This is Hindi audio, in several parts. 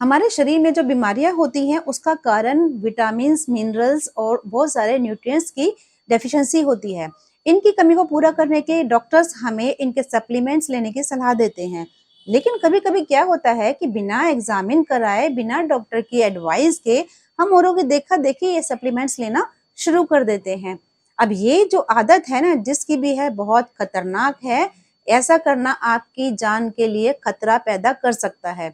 हमारे शरीर में जो बीमारियां होती हैं उसका कारण विटामिन्स, मिनरल्स और बहुत सारे न्यूट्रिएंट्स की डेफिशिएंसी होती है। इनकी कमी को पूरा करने के डॉक्टर्स हमें इनके सप्लीमेंट्स लेने की सलाह देते हैं। लेकिन कभी-कभी क्या होता है कि बिना एग्जामिन कराए, बिना डॉक्टर की एडवाइस के हम औरों की देखा-देखी ये सप्लीमेंट्स लेना शुरू कर देते हैं। अब ये जो आदत है ना, जिसकी भी है, बहुत खतरनाक है। ऐसा करना आपकी जान के लिए खतरा पैदा कर सकता है।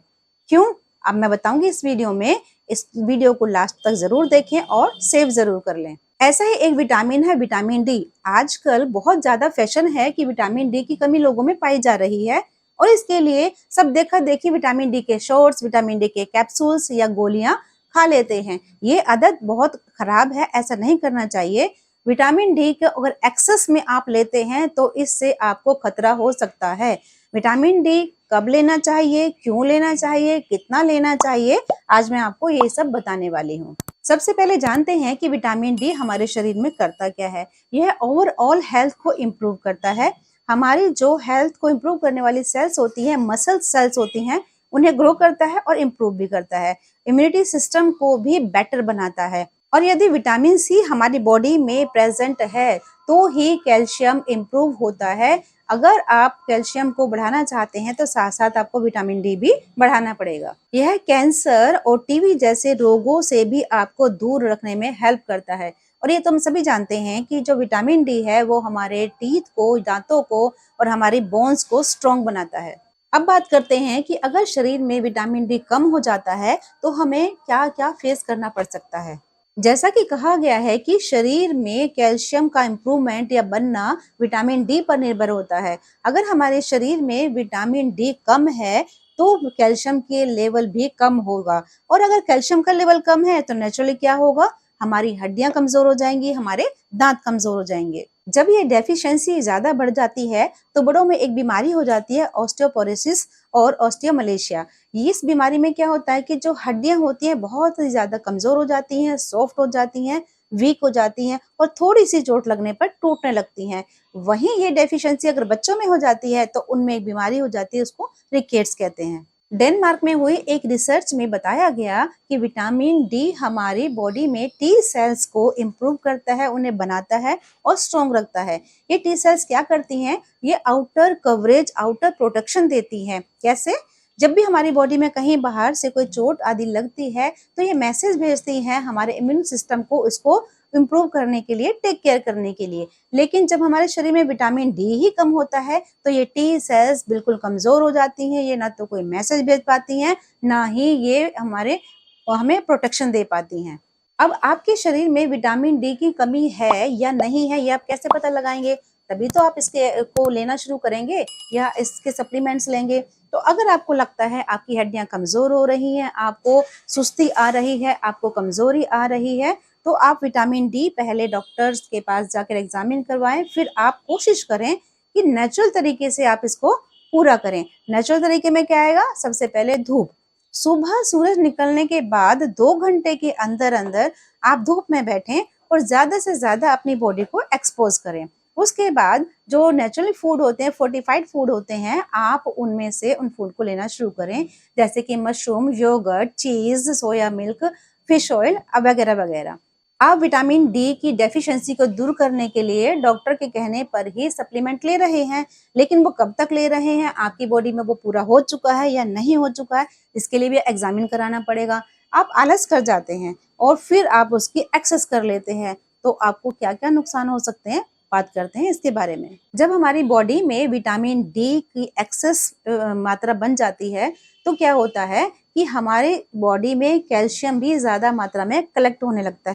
क्यों? अब मैं बताऊंगी इस वीडियो में। इस वीडियो को लास्ट तक जरूर देखें और सेव जरूर कर लें। ऐसा ही एक विटामिन है विटामिन डी। आजकल बहुत ज्यादा फैशन है कि विटामिन डी की कमी लोगों में पाई जा रही है और इसके लिए सब देखा देखी विटामिन डी के शॉट्स, विटामिन डी के कैप्सूल्स या गोलियां खा लेते हैं। ये आदत बहुत खराब है, ऐसा नहीं करना चाहिए। विटामिन डी के अगर एक्सेस में आप लेते हैं तो इससे आपको खतरा हो सकता है। विटामिन डी कब लेना चाहिए, क्यों लेना चाहिए, कितना लेना चाहिए, आज मैं आपको ये सब बताने वाली हूँ। सबसे पहले जानते हैं कि विटामिन डी हमारे शरीर में करता क्या है। यह ओवरऑल हेल्थ को इम्प्रूव करता है। हमारी जो हेल्थ को इम्प्रूव करने वाली सेल्स होती हैं, मसल सेल्स होती हैं, उन्हें ग्रो करता है और इम्प्रूव भी करता है। इम्यूनिटी सिस्टम को भी बेटर बनाता है। और यदि विटामिन सी हमारी बॉडी में प्रेजेंट है तो ही कैल्शियम इम्प्रूव होता है। अगर आप कैल्शियम को बढ़ाना चाहते हैं तो साथ साथ आपको विटामिन डी भी बढ़ाना पड़ेगा। यह कैंसर और टीबी जैसे रोगों से भी आपको दूर रखने में हेल्प करता है। और ये तो हम सभी जानते हैं कि जो विटामिन डी है वो हमारे टीथ को, दांतों को और हमारी बोन्स को स्ट्रॉन्ग बनाता है। अब बात करते हैं कि अगर शरीर में विटामिन डी कम हो जाता है तो हमें क्या क्या फेस करना पड़ सकता है। जैसा कि कहा गया है कि शरीर में कैल्शियम का इम्प्रूवमेंट या बनना विटामिन डी पर निर्भर होता है। अगर हमारे शरीर में विटामिन डी कम है तो कैल्शियम के लेवल भी कम होगा। और अगर कैल्शियम का लेवल कम है तो नेचुरली क्या होगा, हमारी हड्डियां कमजोर हो जाएंगी, हमारे दांत कमजोर हो जाएंगे। जब ये डेफिशिएंसी ज्यादा बढ़ जाती है तो बड़ों में एक बीमारी हो जाती है, ऑस्टियोपोरोसिस और ऑस्टियोमलेशिया। इस बीमारी में क्या होता है कि जो हड्डियां होती हैं बहुत ही ज्यादा कमजोर हो जाती हैं, सॉफ्ट हो जाती हैं, वीक हो जाती हैं और थोड़ी सी चोट लगने पर टूटने लगती हैं। वहीं ये डेफिशिएंसी अगर बच्चों में हो जाती है तो उनमें एक बीमारी हो जाती है, उसको रिकेट्स कहते हैं। डेनमार्क में हुई एक रिसर्च में बताया गया कि विटामिन डी हमारी बॉडी में टी सेल्स को इम्प्रूव करता है, उन्हें बनाता है और स्ट्रॉन्ग रखता है। ये टी सेल्स क्या करती हैं, ये आउटर कवरेज, आउटर प्रोटेक्शन देती हैं। कैसे? जब भी हमारी बॉडी में कहीं बाहर से कोई चोट आदि लगती है तो ये मैसेज भेजती हैं हमारे इम्यून सिस्टम को इसको इम्प्रूव करने के लिए, टेक केयर करने के लिए। लेकिन जब हमारे शरीर में विटामिन डी ही कम होता है तो ये टी सेल्स बिल्कुल कमजोर हो जाती हैं। ये ना तो कोई मैसेज भेज पाती हैं, ना ही ये हमें प्रोटेक्शन दे पाती हैं। अब आपके शरीर में विटामिन डी की कमी है या नहीं है, ये आप कैसे पता लगाएंगे? तभी तो आप इसके को लेना शुरू करेंगे या इसके सप्लीमेंट्स लेंगे। तो अगर आपको लगता है आपकी हड्डियां कमजोर हो रही हैं, आपको सुस्ती आ रही है, आपको कमजोरी आ रही है, तो आप विटामिन डी पहले डॉक्टर्स के पास जाकर एग्जामिन करवाएं। फिर आप कोशिश करें कि नेचुरल तरीके से आप इसको पूरा करें। नेचुरल तरीके में क्या आएगा? सबसे पहले धूप। सुबह सूरज निकलने के बाद 2 घंटे के अंदर अंदर आप धूप में बैठें और ज्यादा से ज्यादा अपनी बॉडी को एक्सपोज करें। उसके बाद जो नेचुरल फूड होते हैं, फोर्टिफाइड फूड होते हैं, आप उनमें से उन फूड को लेना शुरू करें, जैसे कि मशरूम, योगर्ट, चीज, सोया मिल्क, फिश ऑयल वगैरह वगैरह। आप विटामिन डी की डेफिशिएंसी को दूर करने के लिए डॉक्टर के कहने पर ही सप्लीमेंट ले रहे हैं। लेकिन वो कब तक ले रहे हैं, आपकी बॉडी में वो पूरा हो चुका है या नहीं हो चुका है, इसके लिए भी एग्जामिन कराना पड़ेगा। आप आलस कर जाते हैं और फिर आप उसकी एक्सेस कर लेते हैं तो आपको क्या क्या नुकसान हो सकते हैं, बात करते हैं इसके बारे में। जब हमारी बॉडी में विटामिन डी की एक्सेस मात्रा बन जाती है तो क्या होता है कि हमारे बॉडी में कैल्शियम भी ज्यादा मात्रा में कलेक्ट होने लगता है।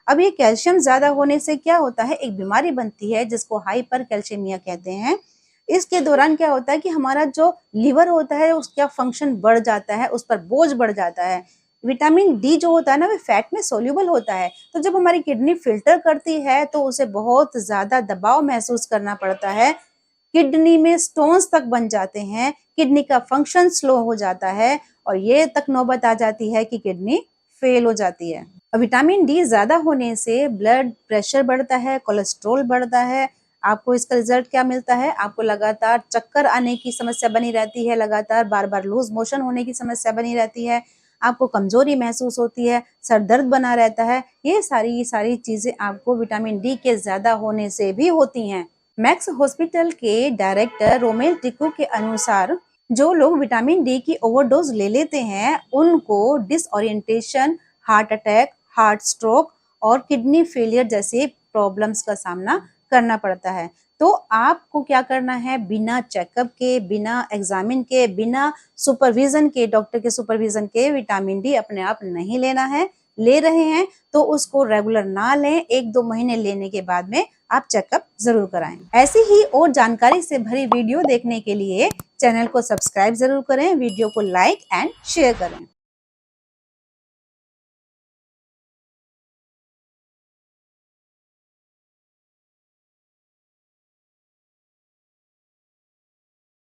अब ये कैल्शियम ज्यादा होने से क्या होता है, एक बीमारी बनती है जिसको हाइपर कैल्शियमिया कहते हैं। इसके दौरान क्या होता है कि हमारा जो लिवर होता है उसका फंक्शन बढ़ जाता है, उस पर बोझ बढ़ जाता है। विटामिन डी जो होता है ना, वो फैट में सोल्यूबल होता है, तो जब हमारी किडनी फिल्टर करती है तो उसे बहुत ज्यादा दबाव महसूस करना पड़ता है। किडनी में स्टोन्स तक बन जाते हैं, किडनी का फंक्शन स्लो हो जाता है और ये तक नौबत आ जाती है कि किडनी फेल हो जाती है। विटामिन डी ज्यादा होने से ब्लड प्रेशर बढ़ता है, कोलेस्ट्रॉल बढ़ता है, आपको इसका रिजल्ट क्या मिलता है? आपको लगातार चक्कर आने की समस्या बनी रहती है, लगातार बार-बार लूज़ मोशन होने की समस्या बनी रहती है, आपको कमज़ोरी महसूस होती है, सर दर्द बना रहता है। ये सारी चीज़ें आपको विटामिन डी के ज़्यादा होने से भी होती हैं। मैक्स हॉस्पिटल के डायरेक्टर रोमेल टिकू के अनुसार जो लोग विटामिन डी की ओवरडोज ले लेते हैं, उनको disorientation, heart attack, heart stroke और किडनी फेलियर जैसे प्रॉब्लम्स का सामना करना पड़ता है। तो आपको क्या करना है, बिना चेकअप के, बिना एग्जामिन के, बिना सुपरविजन के, डॉक्टर के सुपरविजन के विटामिन डी अपने आप नहीं लेना है। ले रहे हैं तो उसको रेगुलर ना लें, 1-2 महीने लेने के बाद में आप चेकअप जरूर कराएं। ऐसी ही और जानकारी से भरी वीडियो देखने के लिए चैनल को सब्सक्राइब जरूर करें, वीडियो को लाइक एंड शेयर करें।